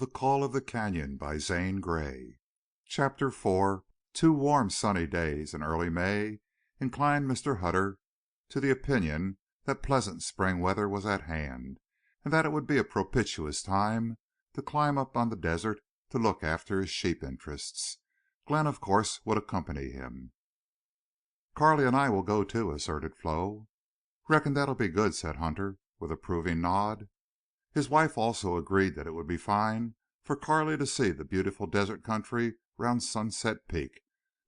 The Call of the Canyon by Zane Grey. Chapter 4. 2 warm sunny days in early May inclined Mr. Hutter to the opinion that pleasant spring weather was at hand, and that it would be a propitious time to climb up on the desert to look after his sheep interests. Glenn, of course, would accompany him. "Carley and I will go, too," asserted Flo. "Reckon that'll be good," said Hunter, with approving nod. His wife also agreed that it would be fine for Carley to see the beautiful desert country round Sunset Peak,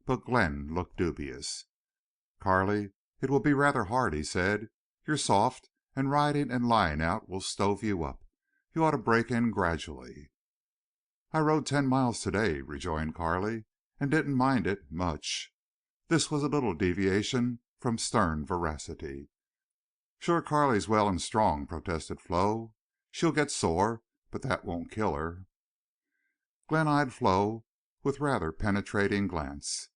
but Glenn looked dubious. "Carley, it will be rather hard," he said. "You're soft, and riding and lying out will stove you up. You ought to break in gradually." "I rode 10 miles to day," rejoined Carley, "and didn't mind it much." This was a little deviation from stern veracity. "Shore Carley's well and strong," protested Flo. "She'll get sore, but that won't kill her." Glenn eyed Flo with rather penetrating glance.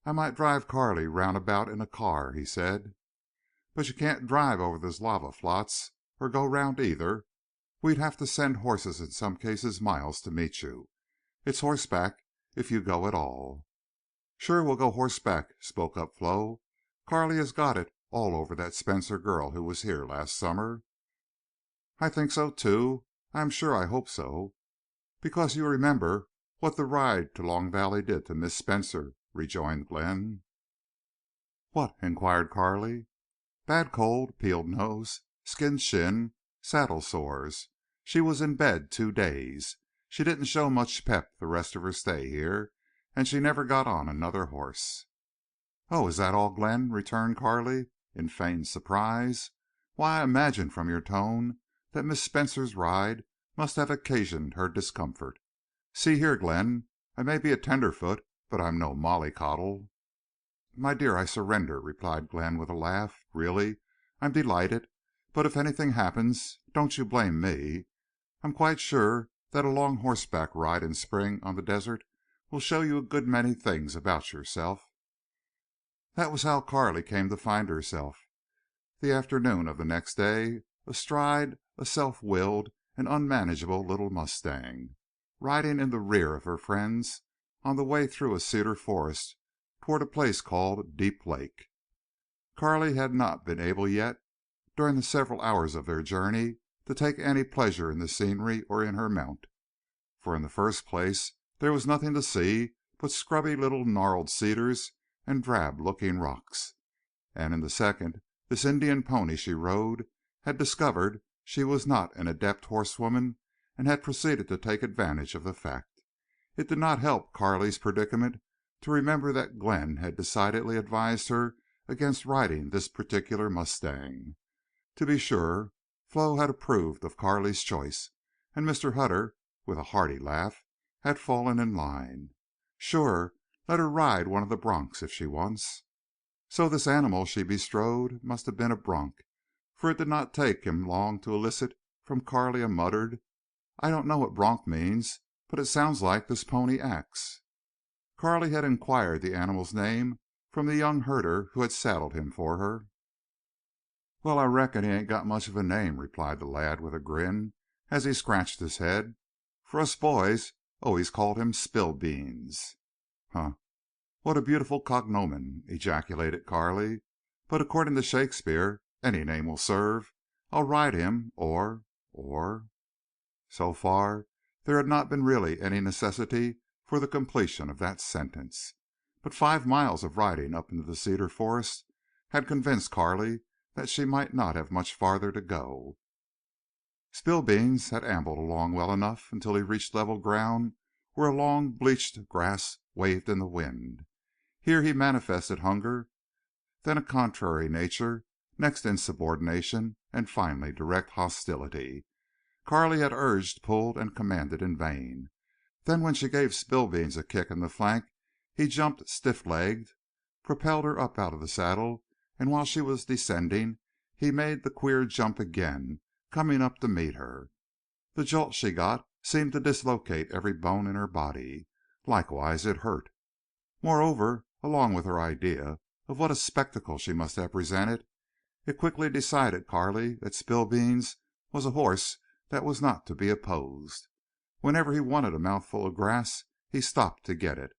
"I might drive Carley round about in a car," he said. "But you can't drive over those lava flats, or go round either. We'd have to send horses in some cases miles to meet you. It's horseback if you go at all." "Shore we'll go horseback," spoke up Flo. "Carley has got it all over that Spencer girl who was here last summer." "I think so, too. I am sure I hope so." "Because you remember what the ride to Long Valley did to Miss Spencer," rejoined Glenn. "What?" inquired Carley. "Bad cold, peeled nose, skinned shin, saddle sores. She was in bed 2 days. She didn't show much pep the rest of her stay here, and she never got on another horse." "Oh, is that all, Glenn?" returned Carley, in feigned surprise. "Why, I imagined from your tone that Miss Spencer's ride must have occasioned her discomfort. See here, Glenn, I may be a tenderfoot, but I'm no mollycoddle." "My dear, I surrender," replied Glenn, with a laugh. "Really, I'm delighted. But if anything happens, don't you blame me. I'm quite sure that a long horseback ride in spring on the desert will show you a good many things about yourself." That was how Carley came to find herself, the afternoon of the next day, astride a self-willed and unmanageable little mustang, riding in the rear of her friends on the way through a cedar forest toward a place called Deep Lake. Carley had not been able yet, during the several hours of their journey, to take any pleasure in the scenery or in her mount. For in the first place there was nothing to see but scrubby little gnarled cedars and drab-looking rocks. And in the second, this Indian pony she rode had discovered she was not an adept horsewoman and had proceeded to take advantage of the fact. It did not help Carley's predicament to remember that Glenn had decidedly advised her against riding this particular mustang. To be sure, Flo had approved of Carley's choice, and Mr. Hutter, with a hearty laugh, had fallen in line. Sure, let her ride one of the broncs if she wants. So this animal she bestrode must have been a bronc, for it did not take him long to elicit from Carley a muttered, "I don't know what bronc means, but it sounds like this pony acts." Carley had inquired the animal's name from the young herder who had saddled him for her. "Well, I reckon he ain't got much of a name," replied the lad with a grin, as he scratched his head. "For us boys always called him Spillbeans." "Huh! What a beautiful cognomen!" ejaculated Carley. "But according to Shakespeare any name will serve. I'll ride him, or—" So far there had not been really any necessity for the completion of that sentence. But 5 miles of riding up into the cedar forest had convinced Carley that she might not have much farther to go. Spillbeans had ambled along well enough until he reached level ground where a long bleached grass waved in the wind. Here he manifested hunger, then a contrary nature, next insubordination, and finally direct hostility. Carley had urged, pulled, and commanded in vain. Then when she gave Spillbeans a kick in the flank he jumped stiff-legged, propelled her up out of the saddle, and while she was descending he made the queer jump again, coming up to meet her. The jolt she got seemed to dislocate every bone in her body. Likewise it hurt. Moreover, along with her idea of what a spectacle she must have presented, it quickly decided Carley that Spillbeans was a horse that was not to be opposed. Whenever he wanted a mouthful of grass, he stopped to get it.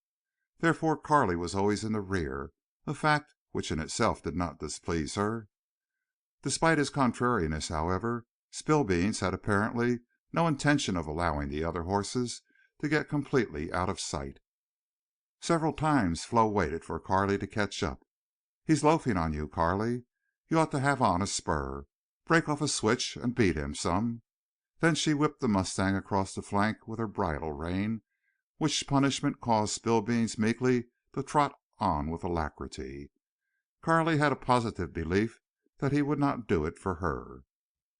Therefore Carley was always in the rear, a fact which in itself did not displease her. Despite his contrariness, however, Spillbeans had apparently no intention of allowing the other horses to get completely out of sight. Several times Flo waited for Carley to catch up. "He's loafing on you, Carley. You ought to have on a spur. Break off a switch and beat him some." Then she whipped the mustang across the flank with her bridle rein, which punishment caused Spillbeans meekly to trot on with alacrity. Carley had a positive belief that he would not do it for her.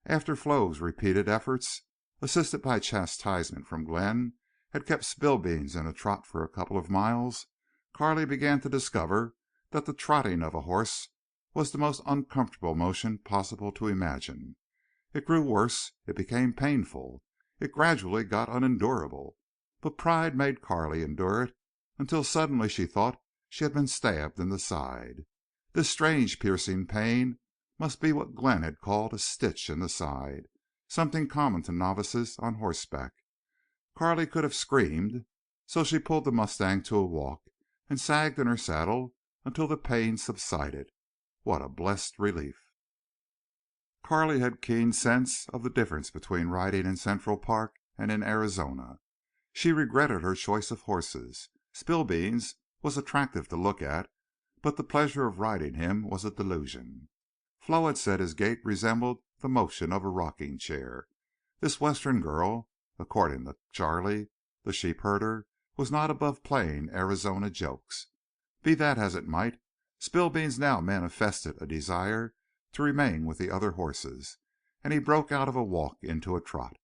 After Flo's repeated efforts, assisted by chastisement from Glenn, had kept Spillbeans in a trot for a couple of miles, Carley began to discover that the trotting of a horse was the most uncomfortable motion possible to imagine. It grew worse. It became painful. It gradually got unendurable. But pride made Carley endure it until suddenly she thought she had been stabbed in the side. This strange piercing pain must be what Glenn had called a stitch in the side, something common to novices on horseback. Carley could have screamed, so she pulled the mustang to a walk and sagged in her saddle until the pain subsided. What a blessed relief! Carley had keen sense of the difference between riding in Central Park and in Arizona. She regretted her choice of horses. Spillbeans was attractive to look at, but the pleasure of riding him was a delusion. Flo had said his gait resembled the motion of a rocking chair. This Western girl, according to Charley, the sheep herder, was not above playing Arizona jokes. Be that as it might, Spillbeans now manifested a desire to remain with the other horses, and he broke out of a walk into a trot.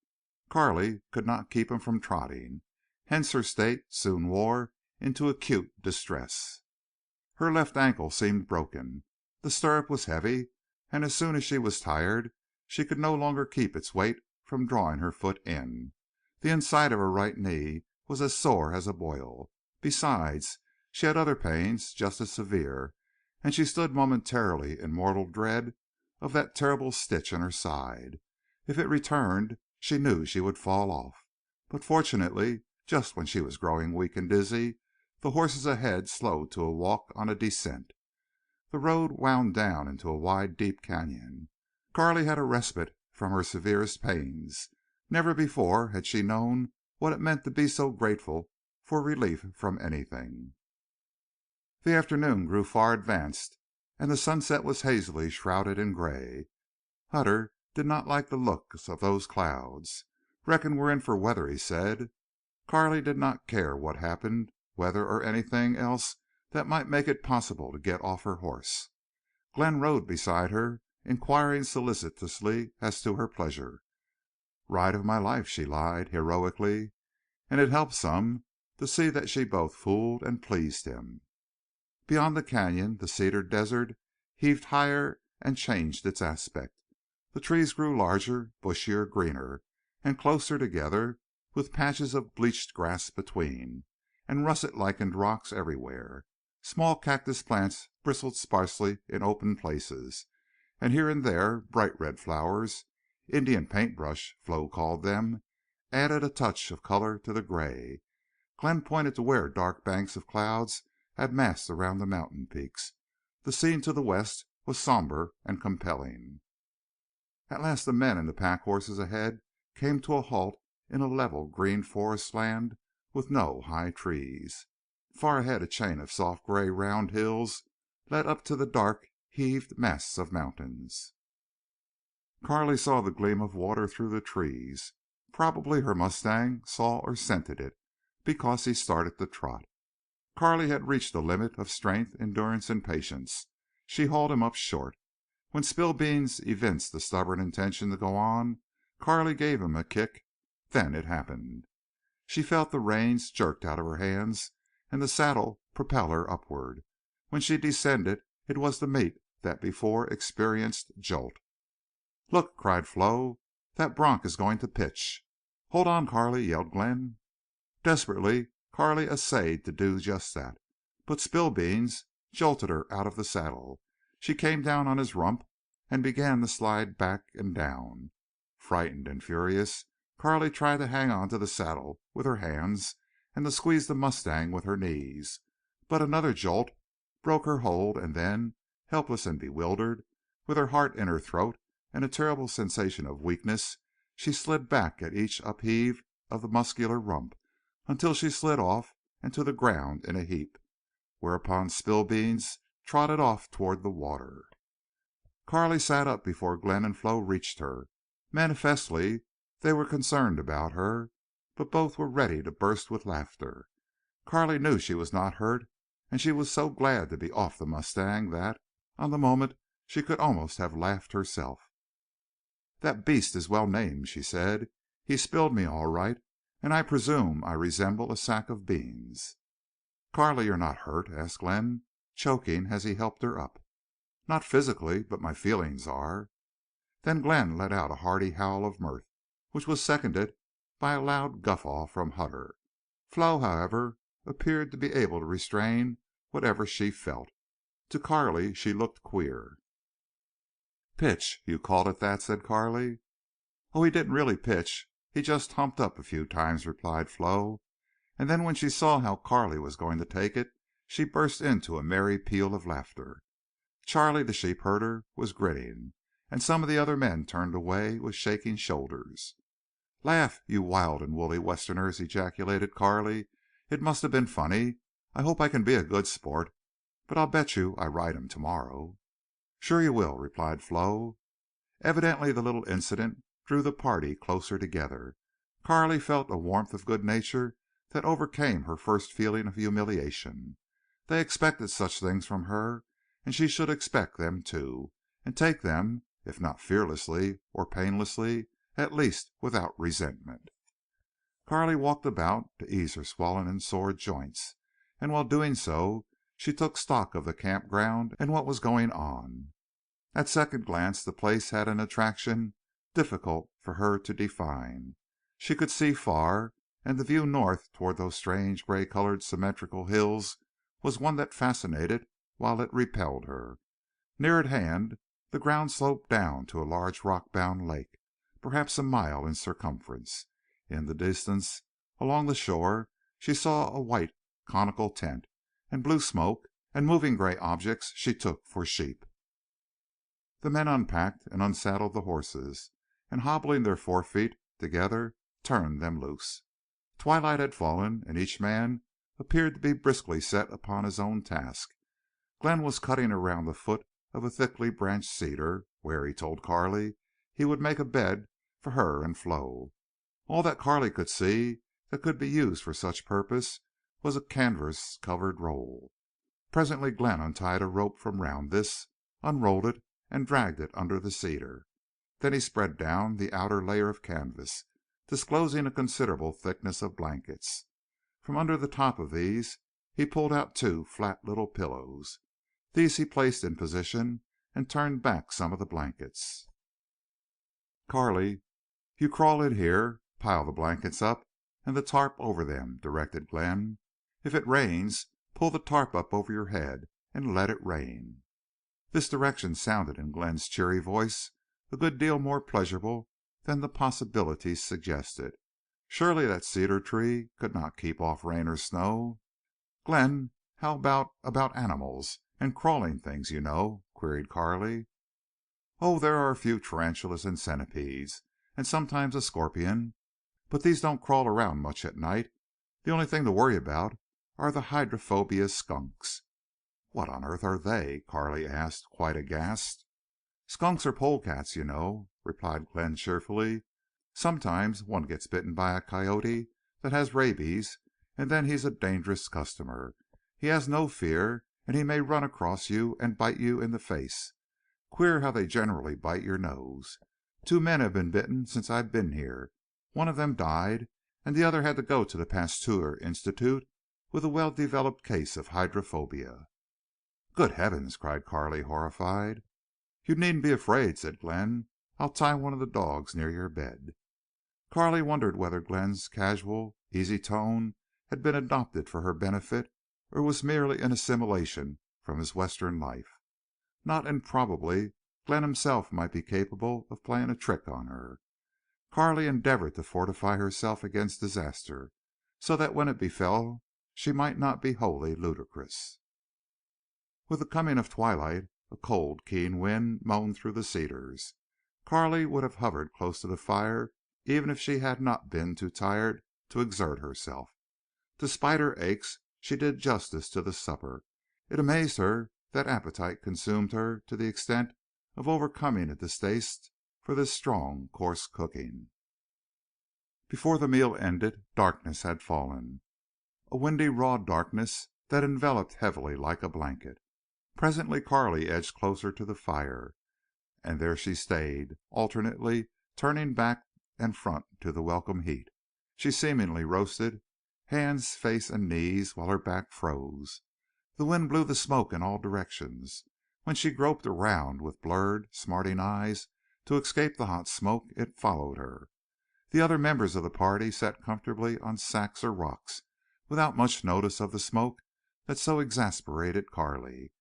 Carley could not keep him from trotting. Hence her state soon wore into acute distress. Her left ankle seemed broken. The stirrup was heavy, and as soon as she was tired she could no longer keep its weight from drawing her foot in. The inside of her right knee was as sore as a boil. Besides, she had other pains just as severe, and she stood momentarily in mortal dread of that terrible stitch in her side. If it returned, she knew she would fall off. But fortunately, just when she was growing weak and dizzy, the horses ahead slowed to a walk on a descent. The road wound down into a wide, deep canyon. Carley had a respite from her severest pains. Never before had she known what it meant to be so grateful for relief from anything. The afternoon grew far advanced, and the sunset was hazily shrouded in gray. Hutter did not like the looks of those clouds. "Reckon we're in for weather," he said. Carley did not care what happened, weather or anything else that might make it possible to get off her horse. Glenn rode beside her, inquiring solicitously as to her pleasure. "Ride of my life," she lied heroically, and it helped some to see that she both fooled and pleased him. Beyond the canyon the cedar desert heaved higher and changed its aspect. The trees grew larger, bushier, greener, and closer together, with patches of bleached grass between, and russet-lichened rocks everywhere. Small cactus plants bristled sparsely in open places, and here and there bright red flowers, Indian paintbrush, Flo called them, added a touch of color to the gray. Glenn pointed to where dark banks of clouds had massed around the mountain peaks. The scene to the west was somber and compelling. At last the men and the pack horses ahead came to a halt in a level green forest land with no high trees. Far ahead a chain of soft gray round hills led up to the dark heaved mass of mountains. Carley saw the gleam of water through the trees. Probably her mustang saw or scented it, because he started to trot. Carley had reached a limit of strength, endurance, and patience. She hauled him up short. When Spillbeans evinced a stubborn intention to go on, Carley gave him a kick. Then it happened. She felt the reins jerked out of her hands and the saddle propel her upward. When she descended it was to meet that before experienced jolt. "Look!" cried Flo. "That bronc is going to pitch." "Hold on, Carley!" yelled Glenn. Desperately Carley essayed to do just that. But Spillbeans jolted her out of the saddle. She came down on his rump and began to slide back and down. Frightened and furious, Carley tried to hang on to the saddle with her hands and to squeeze the mustang with her knees. But another jolt broke her hold, and then, helpless and bewildered, with her heart in her throat and a terrible sensation of weakness, she slid back at each upheave of the muscular rump until she slid off and to the ground in a heap, whereupon Spillbeans trotted off toward the water. Carley sat up before Glenn and Flo reached her. Manifestly they were concerned about her, but both were ready to burst with laughter. Carley knew she was not hurt, and she was so glad to be off the mustang that, on the moment, she could almost have laughed herself. "That beast is well named," she said. "He spilled me all right, and I presume I resemble a sack of beans." "Carley, you're not hurt?" asked Glenn, choking as he helped her up. "Not physically, but my feelings are." Then Glenn let out a hearty howl of mirth, which was seconded by a loud guffaw from Hutter. Flo, however, appeared to be able to restrain whatever she felt. To Carley she looked queer. "Pitch! You called it that?" said Carley. "Oh, he didn't really pitch. He just humped up a few times," replied Flo. And then when she saw how Carley was going to take it, she burst into a merry peal of laughter. Charley, the sheep herder, was grinning, and some of the other men turned away with shaking shoulders. "Laugh, you wild and woolly Westerners!" ejaculated Carley. "It must have been funny. I hope I can be a good sport. But I'll bet you I ride him tomorrow." "Sure you will," replied Flo. Evidently the little incident drew the party closer together. Carley felt a warmth of good nature that overcame her first feeling of humiliation. They expected such things from her, and she should expect them too, and take them, if not fearlessly or painlessly, at least without resentment. Carley walked about to ease her swollen and sore joints, and while doing so she took stock of the camp ground and what was going on. At second glance the place had an attraction difficult for her to define. She could see far, and the view north toward those strange gray-colored symmetrical hills was one that fascinated while it repelled her. Near at hand the ground sloped down to a large rock-bound lake, perhaps a mile in circumference. In the distance, along the shore, she saw a white conical tent, and blue smoke, and moving gray objects she took for sheep. The men unpacked and unsaddled the horses, and hobbling their forefeet together, turned them loose. Twilight had fallen, and each man appeared to be briskly set upon his own task. Glenn was cutting around the foot of a thickly branched cedar, where, he told Carley, he would make a bed for her and Flo. All that Carley could see that could be used for such purpose was a canvas-covered roll. Presently Glenn untied a rope from round this, unrolled it, and dragged it under the cedar. Then he spread down the outer layer of canvas, disclosing a considerable thickness of blankets. From under the top of these he pulled out two flat little pillows. These he placed in position and turned back some of the blankets. "Carley, you crawl in here, pile the blankets up and the tarp over them," directed Glenn. "If it rains, pull the tarp up over your head and let it rain." This direction sounded in Glenn's cheery voice a good deal more pleasurable than the possibilities suggested. Surely that cedar tree could not keep off rain or snow. "Glenn, how about animals and crawling things, you know?" queried Carley. "Oh, there are a few tarantulas and centipedes, and sometimes a scorpion. But these don't crawl around much at night. The only thing to worry about are the hydrophobia skunks." "What on earth are they?" Carley asked, quite aghast. "Skunks are polecats, you know," replied Glenn cheerfully. "Sometimes one gets bitten by a coyote that has rabies, and then he's a dangerous customer. He has no fear, and he may run across you and bite you in the face. Queer how they generally bite your nose. 2 men have been bitten since I've been here. One of them died, and the other had to go to the Pasteur Institute with a well-developed case of hydrophobia." "Good heavens!" cried Carley, horrified. "You needn't be afraid," said Glenn. "I'll tie one of the dogs near your bed." Carley wondered whether Glenn's casual, easy tone had been adopted for her benefit or was merely an assimilation from his Western life. Not improbably Glenn himself might be capable of playing a trick on her. Carley endeavored to fortify herself against disaster, so that when it befell she might not be wholly ludicrous. With the coming of twilight a cold, keen wind moaned through the cedars. Carley would have hovered close to the fire even if she had not been too tired to exert herself. Despite her aches, she did justice to the supper. It amazed her that appetite consumed her to the extent of overcoming a distaste for this strong, coarse cooking. Before the meal ended, darkness had fallen, a windy, raw darkness that enveloped heavily like a blanket. Presently Carley edged closer to the fire, and there she stayed, alternately turning back and front to the welcome heat. She seemingly roasted hands, face, and knees while her back froze. The wind blew the smoke in all directions. When she groped around with blurred, smarting eyes to escape the hot smoke, it followed her. The other members of the party sat comfortably on sacks or rocks, without much notice of the smoke that so exasperated Carley.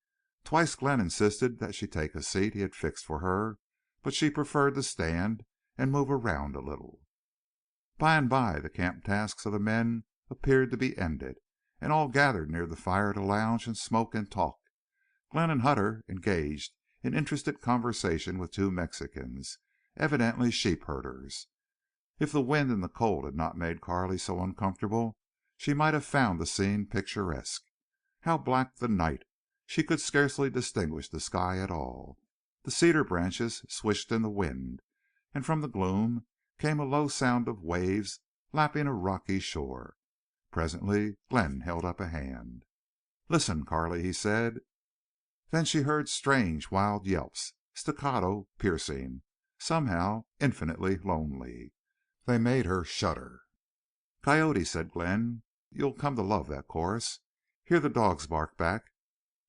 Twice Glenn insisted that she take a seat he had fixed for her, but she preferred to stand and move around a little. By and by the camp tasks of the men appeared to be ended, and all gathered near the fire to lounge and smoke and talk. Glenn and Hutter engaged in interested conversation with two Mexicans, evidently sheep herders. If the wind and the cold had not made Carley so uncomfortable, she might have found the scene picturesque. How black the night! She could scarcely distinguish the sky at all. The cedar branches swished in the wind, and from the gloom came a low sound of waves lapping a rocky shore. Presently Glenn held up a hand. "Listen, Carley," he said. Then she heard strange, wild yelps, staccato, piercing, somehow infinitely lonely. They made her shudder. "Coyote," said Glenn. "You'll come to love that chorus. Hear the dogs bark back."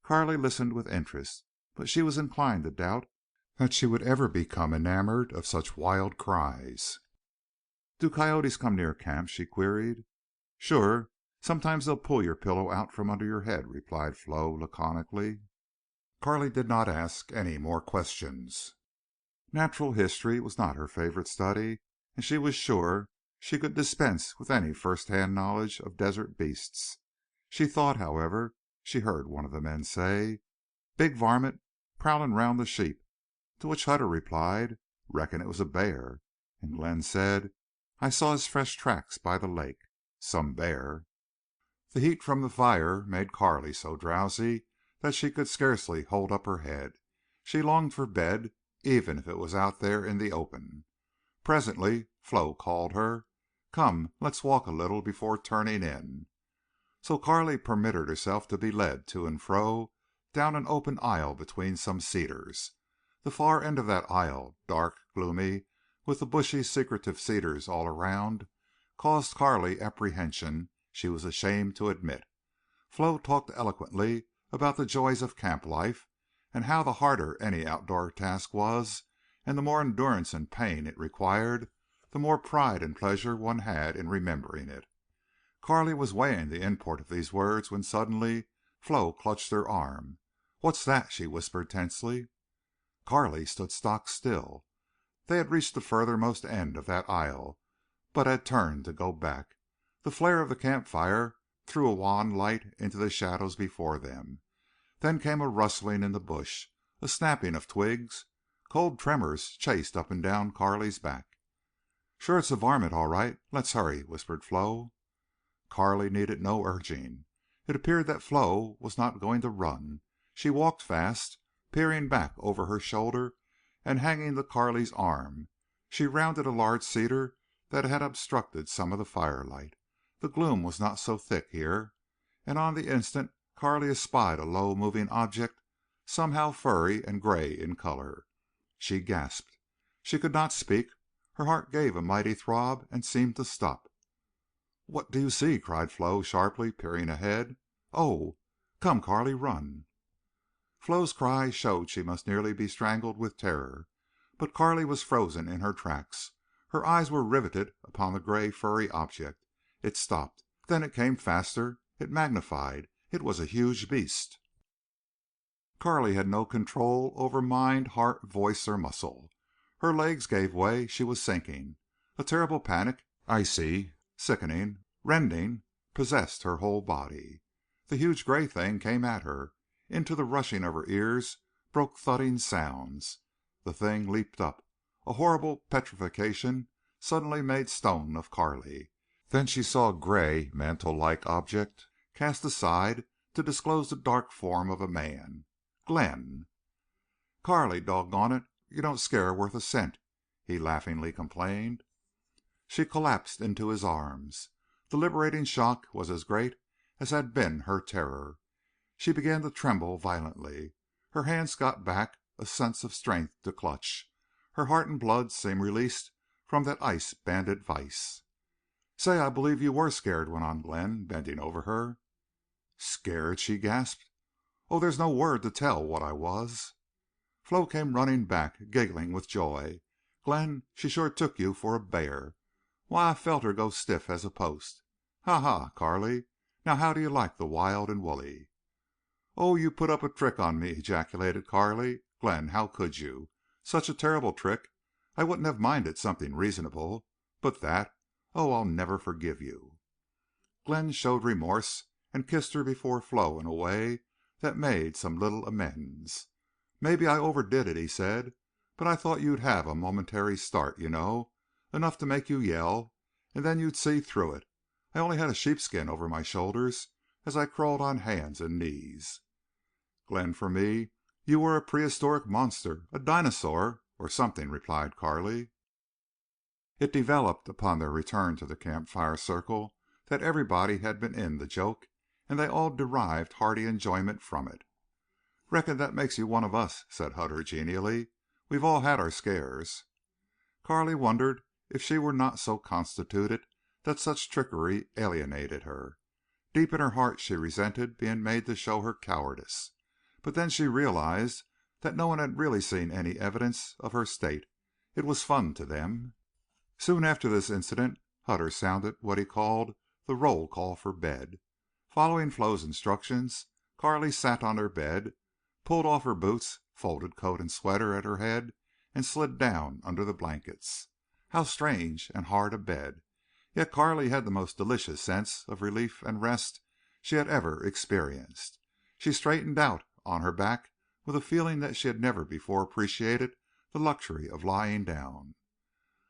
Carley listened with interest, but she was inclined to doubt that she would ever become enamored of such wild cries. "Do coyotes come near camp?" she queried. "Sure. Sometimes they'll pull your pillow out from under your head," replied Flo, laconically. Carley did not ask any more questions. Natural history was not her favorite study, and she was sure she could dispense with any first-hand knowledge of desert beasts. She thought, however, she heard one of the men say, "Big varmint prowling round the sheep," to which Hutter replied, "Reckon it was a bear." And Glenn said, "I saw his fresh tracks by the lake. Some bear." The heat from the fire made Carley so drowsy that she could scarcely hold up her head. She longed for bed, even if it was out there in the open. Presently Flo called her. "Come, let's walk a little before turning in." So Carley permitted herself to be led to and fro down an open aisle between some cedars. The far end of that aisle, dark, gloomy, with the bushy, secretive cedars all around, caused Carley apprehension she was ashamed to admit. Flo talked eloquently about the joys of camp life, and how the harder any outdoor task was, and the more endurance and pain it required, the more pride and pleasure one had in remembering it. Carley was weighing the import of these words when suddenly Flo clutched her arm. "What's that?" she whispered tensely. Carley stood stock still. They had reached the furthermost end of that aisle, but had turned to go back. The flare of the camp fire threw a wan light into the shadows before them. Then came a rustling in the bush, a snapping of twigs. Cold tremors chased up and down Carley's back. "Shore it's a varmint, all right. Let's hurry," whispered Flo. Carley needed no urging. It appeared that Flo was not going to run. She walked fast, peering back over her shoulder, and hanging to Carley's arm, she rounded a large cedar that had obstructed some of the firelight. The gloom was not so thick here, and on the instant Carley espied a low moving object, somehow furry and gray in color. She gasped. She could not speak. Her heart gave a mighty throb and seemed to stop. "What do you see?" cried Flo, sharply, peering ahead. "Oh!" "Come, Carley, run!" Flo's cry showed she must nearly be strangled with terror. But Carley was frozen in her tracks. Her eyes were riveted upon the gray, furry object. It stopped. Then it came faster. It magnified. It was a huge beast. Carley had no control over mind, heart, voice, or muscle. Her legs gave way. She was sinking. A terrible panic, icy, sickening, rending, possessed her whole body. The huge gray thing came at her. Into the rushing of her ears broke thudding sounds. The thing leaped up. A horrible petrification suddenly made stone of Carley. Then she saw a gray, mantle-like object cast aside to disclose the dark form of a man. Glenn! "Carley, doggone it, you don't scare her worth a cent," he laughingly complained. She collapsed into his arms. The liberating shock was as great as had been her terror. She began to tremble violently. Her hands got back a sense of strength to clutch. Her heart and blood seemed released from that ice-banded vise. "Say, I believe you were scared," went on Glenn, bending over her. "Scared!" she gasped. "Oh, there's no word to tell what I was." Flo came running back, giggling with joy. "Glenn, she sure took you for a bear. Why, I felt her go stiff as a post. Ha ha, Carley! Now how do you like the wild and woolly?" "Oh, you put up a trick on me!" ejaculated Carley. "Glenn, how could you? Such a terrible trick. I wouldn't have minded something reasonable. But that! Oh, I'll never forgive you." Glenn showed remorse and kissed her before Flo in a way that made some little amends. "Maybe I overdid it," he said. "But I thought you'd have a momentary start, you know, enough to make you yell, and then you'd see through it. I only had a sheepskin over my shoulders as I crawled on hands and knees." "Glenn, for me you were a prehistoric monster, a dinosaur or something," replied Carley. It developed upon their return to the camp fire circle that everybody had been in the joke, and they all derived hearty enjoyment from it. "Reckon that makes you one of us," said Hutter, genially. "We've all had our scares." Carley wondered if she were not so constituted that such trickery alienated her. Deep in her heart she resented being made to show her cowardice. But then she realized that no one had really seen any evidence of her state. It was fun to them. Soon after this incident Hutter sounded what he called the roll call for bed. Following Flo's instructions, Carley sat on her bed, pulled off her boots, folded coat and sweater at her head, and slid down under the blankets. How strange and hard a bed! Yet Carley had the most delicious sense of relief and rest she had ever experienced. She straightened out on her back with a feeling that she had never before appreciated the luxury of lying down.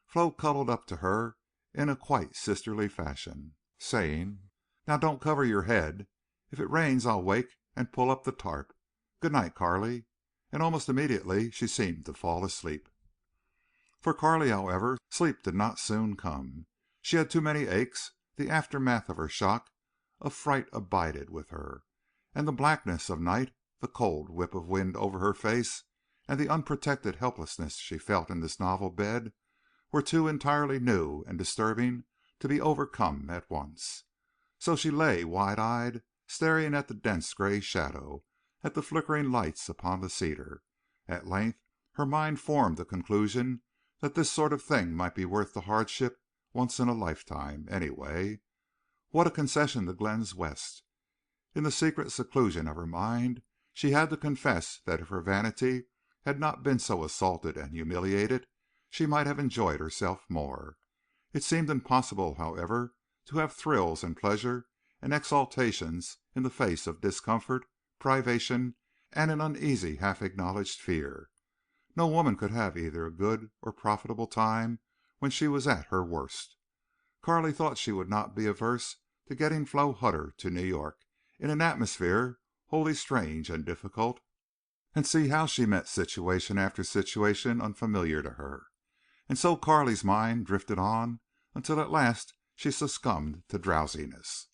Flo cuddled up to her in a quite sisterly fashion, saying, "Now don't cover your head. If it rains I'll wake and pull up the tarp. Good night, Carley." And almost immediately she seemed to fall asleep. For Carley, however, sleep did not soon come. She had too many aches. The aftermath of her shock of fright abided with her. And the blackness of night, the cold whip of wind over her face, and the unprotected helplessness she felt in this novel bed were too entirely new and disturbing to be overcome at once. So she lay wide-eyed, staring at the dense gray shadow, at the flickering lights upon the cedar. At length her mind formed the conclusion that this sort of thing might be worth the hardship once in a lifetime, anyway. What a concession to Glenn's West! In the secret seclusion of her mind she had to confess that if her vanity had not been so assaulted and humiliated, she might have enjoyed herself more. It seemed impossible, however, to have thrills and pleasure and exaltations in the face of discomfort, privation, and an uneasy, half-acknowledged fear. No woman could have either a good or profitable time when she was at her worst. Carley thought she would not be averse to getting Flo Hutter to New York, in an atmosphere wholly strange and difficult, and see how she met situation after situation unfamiliar to her. And so Carley's mind drifted on until at last she succumbed to drowsiness.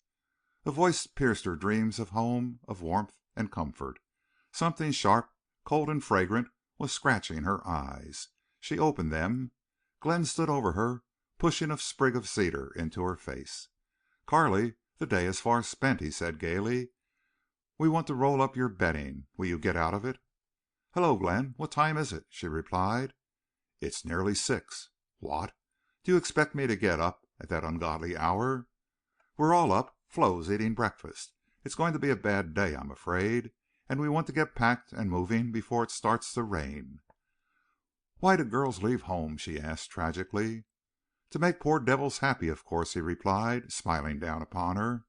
A voice pierced her dreams of home, of warmth and comfort. Something sharp, cold and fragrant was scratching her eyes. She opened them. Glenn stood over her, pushing a sprig of cedar into her face. "Carley, the day is far spent," he said gayly. "We want to roll up your bedding. Will you get out of it?" "Hello, Glenn. What time is it?" she replied. "It's nearly 6. "What? Do you expect me to get up at that ungodly hour?" "We're all up. Flo's eating breakfast. It's going to be a bad day, I'm afraid. And we want to get packed and moving before it starts to rain." "Why do girls leave home?" she asked, tragically. "To make poor devils happy, of course," he replied, smiling down upon her.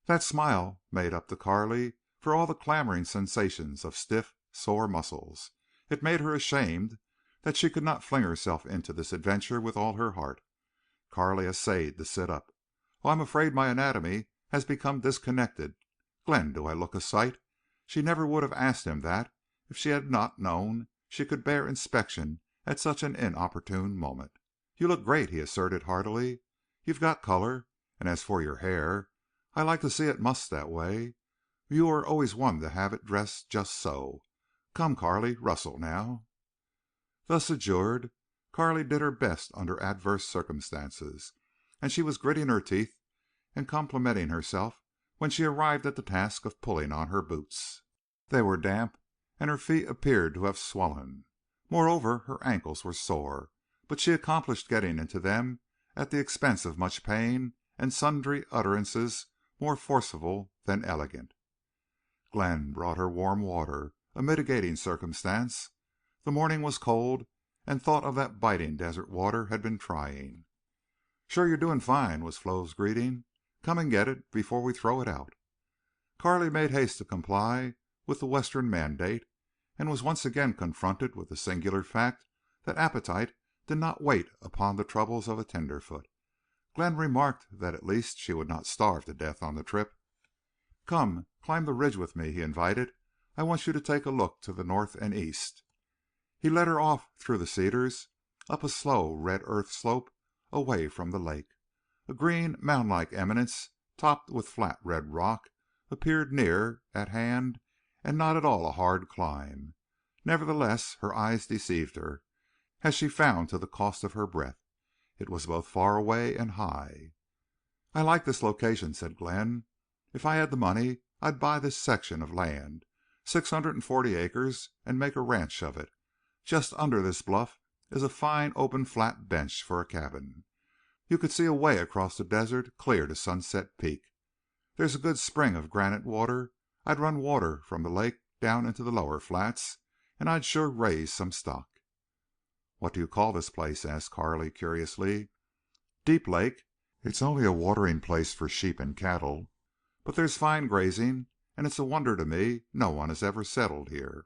That smile made up to Carley for all the clamoring sensations of stiff, sore muscles. It made her ashamed that she could not fling herself into this adventure with all her heart. Carley essayed to sit up. "Oh, I'm afraid my anatomy has become disconnected. Glenn, do I look a sight?" She never would have asked him that if she had not known she could bear inspection at such an inopportune moment. "You look great," he asserted heartily. "You've got color. And as for your hair, I like to see it mussed that way. You were always one to have it dressed just so. Come, Carley, rustle now." Thus adjured, Carley did her best under adverse circumstances, and she was gritting her teeth and complimenting herself when she arrived at the task of pulling on her boots. They were damp, and her feet appeared to have swollen. Moreover, her ankles were sore, but she accomplished getting into them at the expense of much pain and sundry utterances more forcible than elegant. Glenn brought her warm water, a mitigating circumstance. The morning was cold, and thought of that biting desert water had been trying. "Sure you're doing fine," was Flo's greeting. "Come and get it before we throw it out." Carley made haste to comply with the Western mandate, and was once again confronted with the singular fact that appetite did not wait upon the troubles of a tenderfoot. Glenn remarked that at least she would not starve to death on the trip. "Come, climb the ridge with me," he invited. "I want you to take a look to the north and east." He led her off through the cedars, up a slow red earth slope away from the lake. A green mound-like eminence, topped with flat red rock, appeared near at hand and not at all a hard climb. Nevertheless, her eyes deceived her, as she found to the cost of her breath. It was both far away and high. "I like this location," said Glenn. "If I had the money I'd buy this section of land, 640 acres, and make a ranch of it. Just under this bluff is a fine open flat bench for a cabin. You could see away across the desert clear to Sunset Peak. There's a good spring of granite water. I'd run water from the lake down into the lower flats, and I'd sure raise some stock." "What do you call this place?" asked Carley, curiously. "Deep Lake. It's only a watering place for sheep and cattle. But there's fine grazing, and it's a wonder to me no one has ever settled here."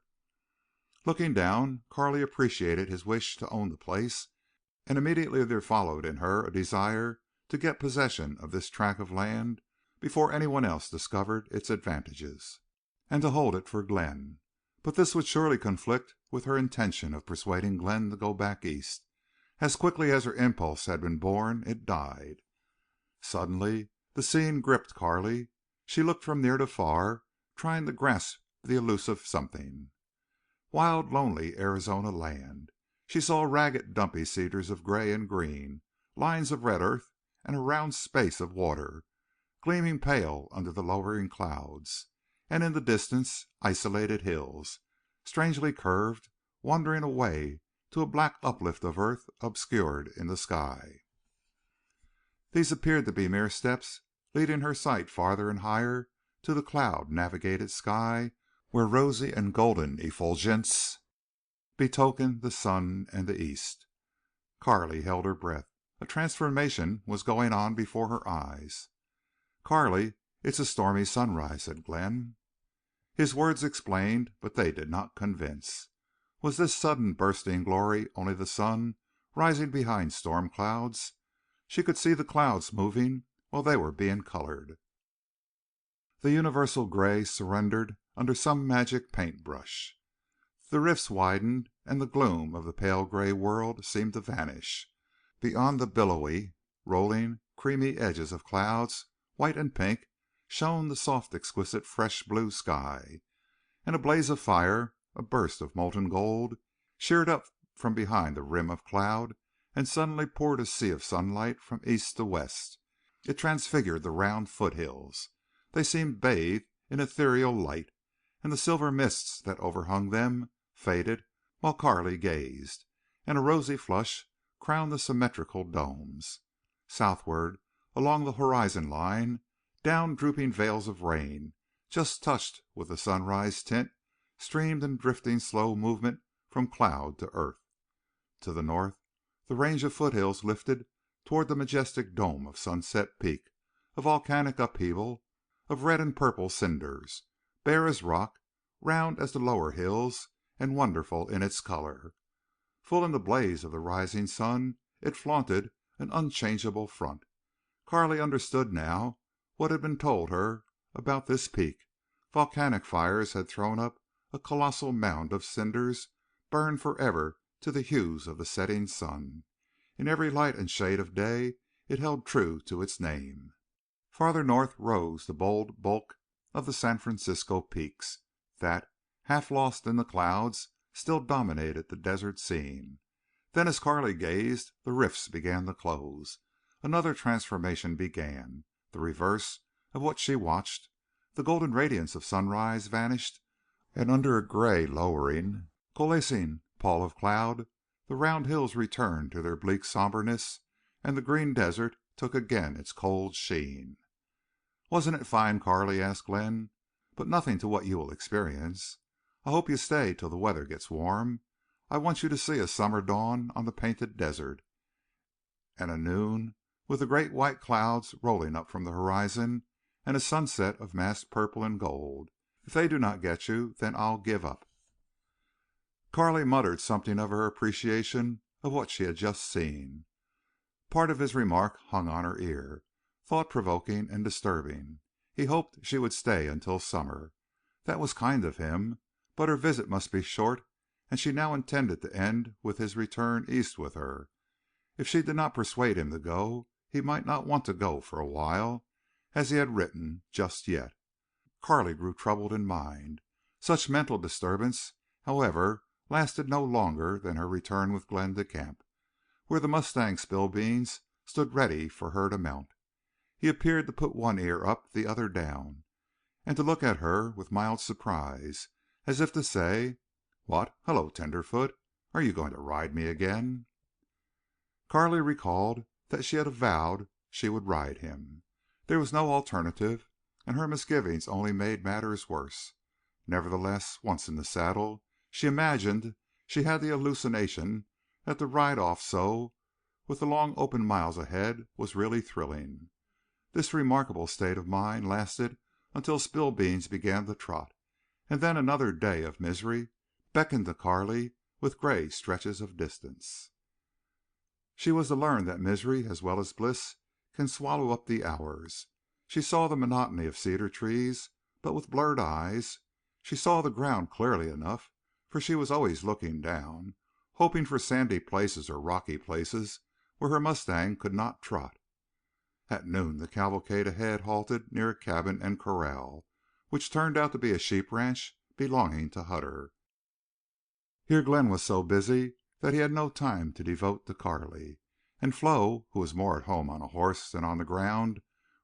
Looking down, Carley appreciated his wish to own the place, and immediately there followed in her a desire to get possession of this tract of land before anyone else discovered its advantages, and to hold it for Glenn. But this would surely conflict with her intention of persuading Glenn to go back east. As quickly as her impulse had been born, it died. Suddenly the scene gripped Carley. She looked from near to far, trying to grasp the elusive something. Wild, lonely Arizona land. She saw ragged, dumpy cedars of gray and green, lines of red earth, and a round space of water, gleaming pale under the lowering clouds. And in the distance, isolated hills, strangely curved, wandering away to a black uplift of earth obscured in the sky. These appeared to be mere steps leading her sight farther and higher to the cloud-navigated sky, where rosy and golden effulgence betokened the sun and the east. Carley held her breath. A transformation was going on before her eyes. "Carley, it's a stormy sunrise," said Glenn. His words explained, but they did not convince. Was this sudden bursting glory only the sun rising behind storm clouds? She could see the clouds moving while they were being colored. The universal gray surrendered under some magic paintbrush. The rifts widened, and the gloom of the pale gray world seemed to vanish. Beyond the billowy, rolling, creamy edges of clouds, white and pink, shone the soft, exquisite, fresh blue sky. And a blaze of fire, a burst of molten gold, sheered up from behind the rim of cloud and suddenly poured a sea of sunlight from east to west. It transfigured the round foothills. They seemed bathed in ethereal light, and the silver mists that overhung them faded while Carley gazed, and a rosy flush crowned the symmetrical domes. Southward, along the horizon line, down drooping veils of rain, just touched with the sunrise tint, streamed in drifting slow movement from cloud to earth. To the north the range of foothills lifted toward the majestic dome of Sunset Peak, a volcanic upheaval of red and purple cinders, bare as rock, round as the lower hills, and wonderful in its color. Full in the blaze of the rising sun, it flaunted an unchangeable front. Carley understood now what had been told her about this peak. Volcanic fires had thrown up a colossal mound of cinders, burned forever to the hues of the setting sun. In every light and shade of day it held true to its name. Farther north rose the bold bulk of the San Francisco peaks, that, half lost in the clouds, still dominated the desert scene. Then, as Carley gazed, the rifts began to close. Another transformation began, the reverse of what she watched. The golden radiance of sunrise vanished, and under a gray, lowering, coalescing pall of cloud, the round hills returned to their bleak somberness, and the green desert took again its cold sheen. "Wasn't it fine, Carley?" asked Glenn. "But nothing to what you will experience. I hope you stay till the weather gets warm. I want you to see a summer dawn on the Painted Desert, and a noon with the great white clouds rolling up from the horizon, and a sunset of massed purple and gold. If they do not get you, then I'll give up." Carley muttered something of her appreciation of what she had just seen. Part of his remark hung on her ear, thought-provoking and disturbing. He hoped she would stay until summer. That was kind of him, but her visit must be short, and she now intended to end with his return East with her. If she did not persuade him to go, he might not want to go for a while, as he had written, just yet. Carley grew troubled in mind. Such mental disturbance, however, lasted no longer than her return with Glenn to camp, where the mustang Spillbeans stood ready for her to mount. He appeared to put one ear up, the other down, and to look at her with mild surprise, as if to say, "What? Hello, tenderfoot. Are you going to ride me again?" Carley recalled that she had vowed she would ride him. There was no alternative, and her misgivings only made matters worse. Nevertheless, once in the saddle, she imagined she had the hallucination that to ride off so, with the long open miles ahead, was really thrilling. This remarkable state of mind lasted until Spillbeans began to trot, and then another day of misery beckoned to Carley with gray stretches of distance. She was to learn that misery as well as bliss can swallow up the hours. She saw the monotony of cedar trees, but with blurred eyes. She saw the ground clearly enough, for she was always looking down, hoping for sandy places or rocky places where her mustang could not trot. At noon the cavalcade ahead halted near a cabin and corral, which turned out to be a sheep ranch belonging to Hutter. Here Glenn was so busy that he had no time to devote to Carley, and Flo, who was more at home on a horse than on the ground,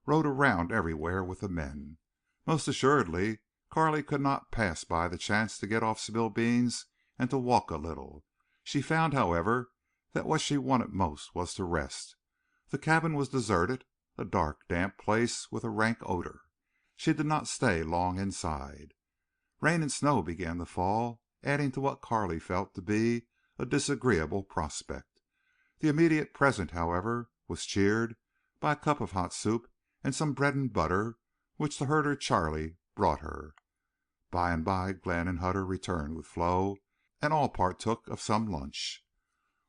rode around everywhere with the men. Most assuredly Carley could not pass by the chance to get off Spillbeans and to walk a little. She found, however, that what she wanted most was to rest. The cabin was deserted, a dark, damp place with a rank odor. She did not stay long inside. Rain and snow began to fall, adding to what Carley felt to be a disagreeable prospect. The immediate present, however, was cheered by a cup of hot soup and some bread and butter which the herder Charley brought her. By and by Glenn and Hutter returned with Flo, and all partook of some lunch.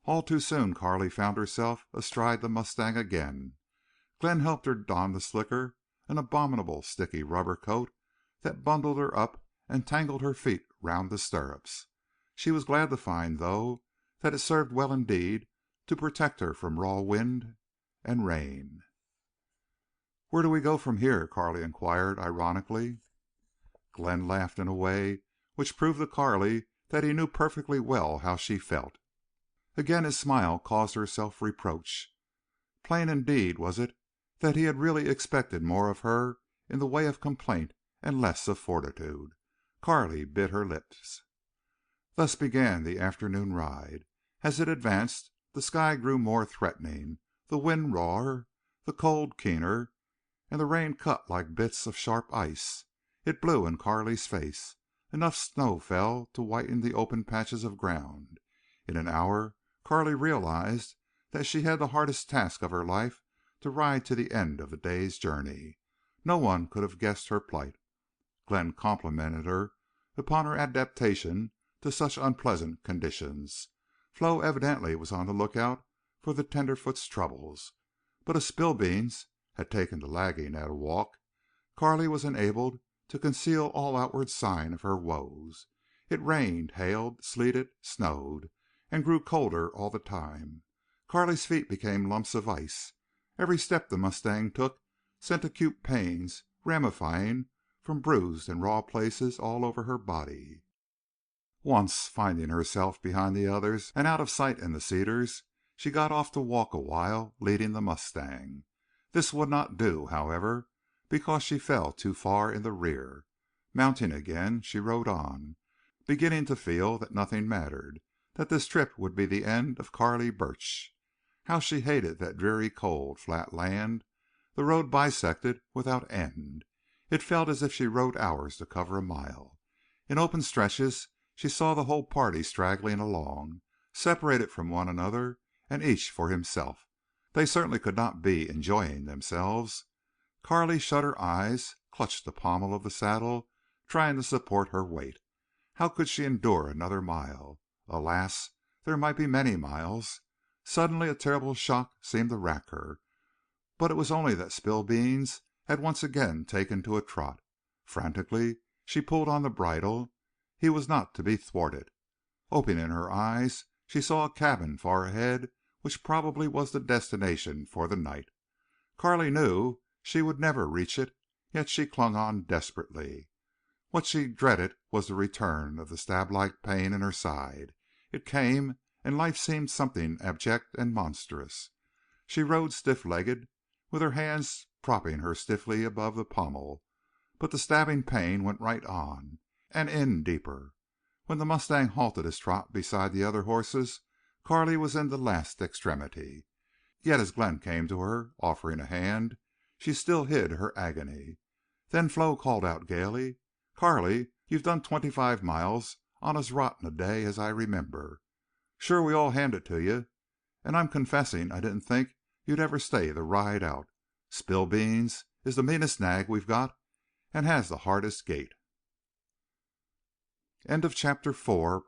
All too soon Carley found herself astride the mustang again. Glenn helped her don the slicker, an abominable sticky rubber coat that bundled her up and tangled her feet round the stirrups. She was glad to find, though, that it served well indeed to protect her from raw wind and rain. "Where do we go from here?" Carley inquired ironically. Glenn laughed in a way which proved to Carley that he knew perfectly well how she felt. Again his smile caused her self-reproach. Plain indeed was it that he had really expected more of her in the way of complaint and less of fortitude. Carley bit her lips. Thus began the afternoon ride. As it advanced, the sky grew more threatening, the wind rawer, the cold keener, and the rain cut like bits of sharp ice. It blew in Carley's face. Enough snow fell to whiten the open patches of ground. In an hour Carley realized that she had the hardest task of her life to ride to the end of the day's journey. No one could have guessed her plight. Glenn complimented her upon her adaptation to such unpleasant conditions. Flo evidently was on the lookout for the tenderfoot's troubles. But as Spillbeans had taken to lagging at a walk, Carley was enabled to conceal all outward sign of her woes. It rained, hailed, sleeted, snowed, and grew colder all the time. Carley's feet became lumps of ice. Every step the mustang took sent acute pains ramifying from bruised and raw places all over her body. Once, finding herself behind the others and out of sight in the cedars, she got off to walk a while, leading the mustang. This would not do, however, because she fell too far in the rear. Mounting again, she rode on, beginning to feel that nothing mattered, that this trip would be the end of Carley Burch. How she hated that dreary, cold, flat land. The road bisected without end. It felt as if she rode hours to cover a mile. In open stretches she saw the whole party straggling along, separated from one another and each for himself. They certainly could not be enjoying themselves. Carley shut her eyes, clutched the pommel of the saddle, trying to support her weight. How could she endure another mile? Alas, there might be many miles. Suddenly a terrible shock seemed to rack her. But it was only that Spillbeans had once again taken to a trot. Frantically she pulled on the bridle. He was not to be thwarted. Opening her eyes, she saw a cabin far ahead, which probably was the destination for the night. Carley knew she would never reach it, yet she clung on desperately. What she dreaded was the return of the stab-like pain in her side. It came, and life seemed something abject and monstrous. She rode stiff-legged, with her hands propping her stiffly above the pommel. But the stabbing pain went right on, and in deeper. When the mustang halted his trot beside the other horses, Carley was in the last extremity. Yet as Glenn came to her, offering a hand, she still hid her agony. Then Flo called out gaily, "Carley, you've done 25 miles on as rotten a day as I remember. Shore we all hand it to you. And I'm confessing I didn't think you'd ever stay the ride out. Spillbeans is the meanest nag we've got and has the hardest gait." End of chapter 4.